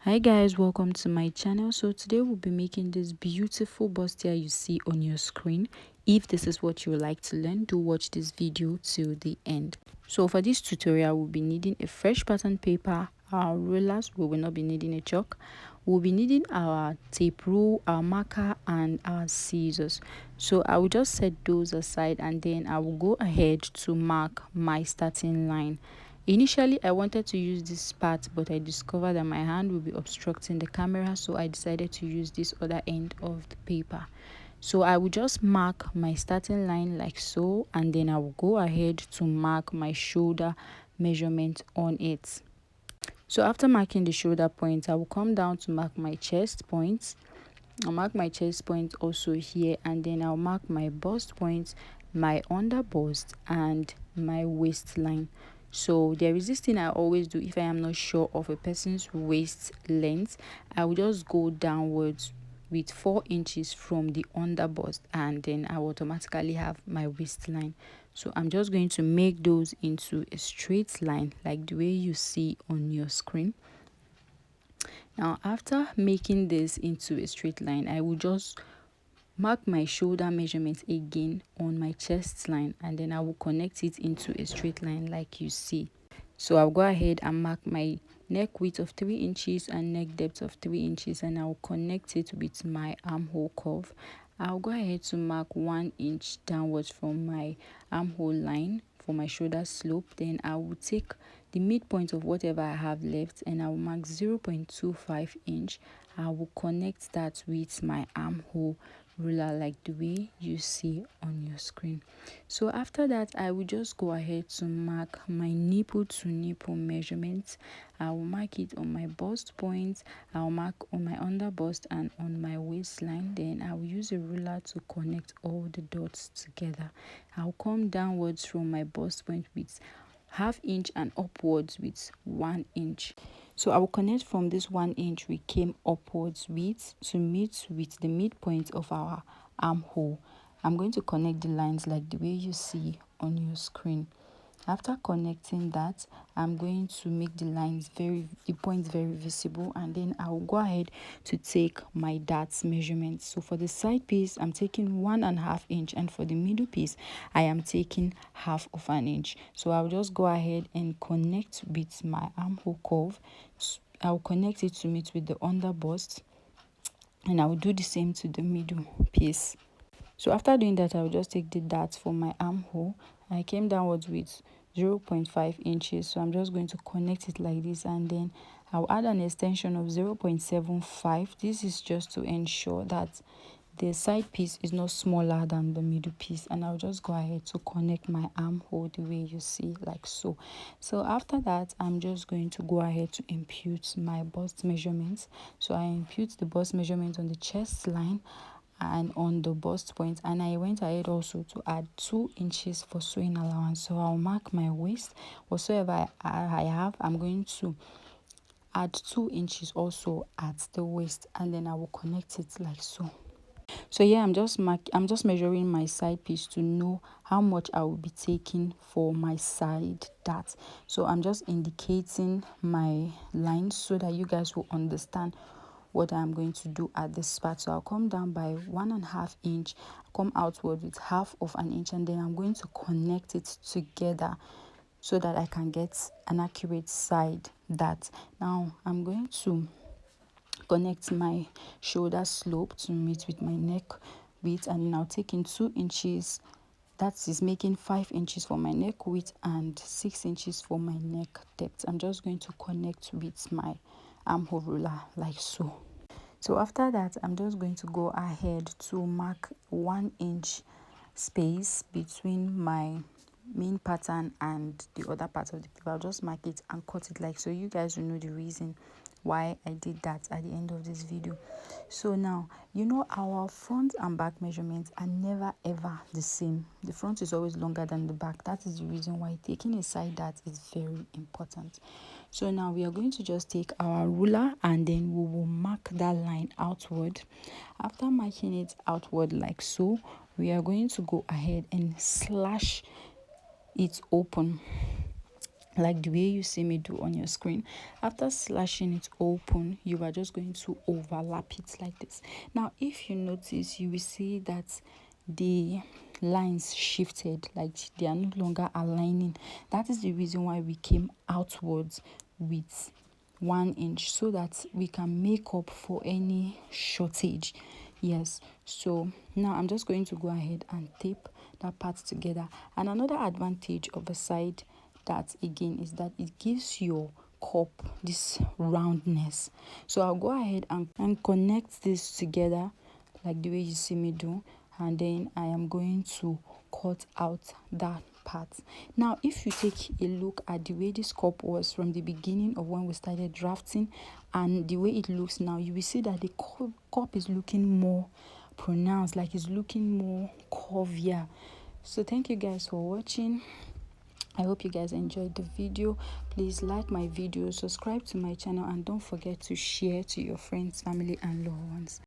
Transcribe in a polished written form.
Hi guys, welcome to my channel. So today we'll be making this beautiful bustier you see on your screen. If this is what you would like to learn, do watch this video till the end. So for this tutorial, we'll be needing a fresh pattern paper, our rulers. We will not be needing a chalk. We'll be needing our tape rule, our marker, and our scissors. So I will just set those aside and then I will go ahead to mark my starting line. Initially, I wanted to use this part, but I discovered that my hand will be obstructing the camera, so I decided to use this other end of the paper. So I will just mark my starting line like so, and then I will go ahead to mark my shoulder measurement on it. So after marking the shoulder point, I will come down to mark my chest point. I'll mark my chest point also here, and then I'll mark my bust point, my under bust, and my waistline. So there is this thing I always do if I am not sure of a person's waist length. I will just go downwards with 4 inches from the under bust, and then I will automatically have my waistline. So I'm just going to make those into a straight line like the way you see on your screen. Now after making this into a straight line, I will just mark my shoulder measurement again on my chest line, and then I will connect it into a straight line like you see. So I'll go ahead and mark my neck width of 3 inches and neck depth of 3 inches, and I'll connect it with my armhole curve. I'll go ahead to mark 1 inch downwards from my armhole line for my shoulder slope. Then I will take the midpoint of whatever I have left and I will mark 0.25 inch. I will connect that with my armhole ruler like the way you see on your screen. So after that, I will just go ahead to mark my nipple to nipple measurements. I will mark it on my bust point, I'll mark on my under bust and on my waistline. Then I will use a ruler to connect all the dots together. I'll come downwards from my bust point with ½ inch and upwards with 1 inch. So I will connect from this 1 inch we came upwards with to meet with the midpoint of our armhole. I'm going to connect the lines like the way you see on your screen. After connecting that, I'm going to make the points very visible, and then I'll go ahead to take my darts measurements. So for the side piece, I'm taking 1½ inch, and for the middle piece, I am taking ½ inch. So I'll just go ahead and connect with my armhole curve. I'll connect it to meet with the under bust, and I'll do the same to the middle piece. So after doing that, I will just take the dart for my armhole. I came downwards with 0.5 inches. So I'm just going to connect it like this, and then I'll add an extension of 0.75. This is just to ensure that the side piece is not smaller than the middle piece, and I'll just go ahead to connect my armhole the way you see like so. So after that, I'm just going to go ahead to impute my bust measurements. So I impute the bust measurement on the chest line and on the bust point, and I went ahead also to add 2 inches for sewing allowance. So I'll mark my waist. Whatsoever I have, I'm going to add 2 inches also at the waist, and then I will connect it like so. So yeah, I'm just measuring my side piece to know how much I will be taking for my side dart. So I'm just indicating my lines so that you guys will understand what I'm going to do at this part. So I'll come down by 1½ inch, come outward with ½ inch, and then I'm going to connect it together so that I can get an accurate side dart. Now I'm going to connect my shoulder slope to meet with my neck width, and now taking 2 inches, that is making 5 inches for my neck width and 6 inches for my neck depth. I'm just going to connect with my armhole ruler like so. So after that, I'm just going to go ahead to mark 1 inch space between my main pattern and the other part of the paper. I'll just mark it and cut it like so. You guys will know the reason why I did that at the end of this video. So now, you know, our front and back measurements are never ever the same. The front is always longer than the back. That is the reason why taking a side dart is very important. So now we are going to just take our ruler and then we will mark that line outward. After marking it outward like so, we are going to go ahead and slash it open like the way you see me do on your screen. After slashing it open, you are just going to overlap it like this. Now if you notice, you will see that the lines shifted, like they are no longer aligning. That is the reason why we came outwards with 1 inch, so that we can make up for any shortage. Yes, so now I'm just going to go ahead and tape that part together. And another advantage of a side that again is that it gives your cup this roundness. So I'll go ahead and connect this together like the way you see me do, and then I am going to cut out that part. Now if you take a look at the way this cup was from the beginning of when we started drafting and the way it looks now, you will see that the cup is looking more pronounced, like it's looking more curvier. So thank you guys for watching. I hope you guys enjoyed the video. Please like my video, subscribe to my channel, and don't forget to share to your friends, family and loved ones.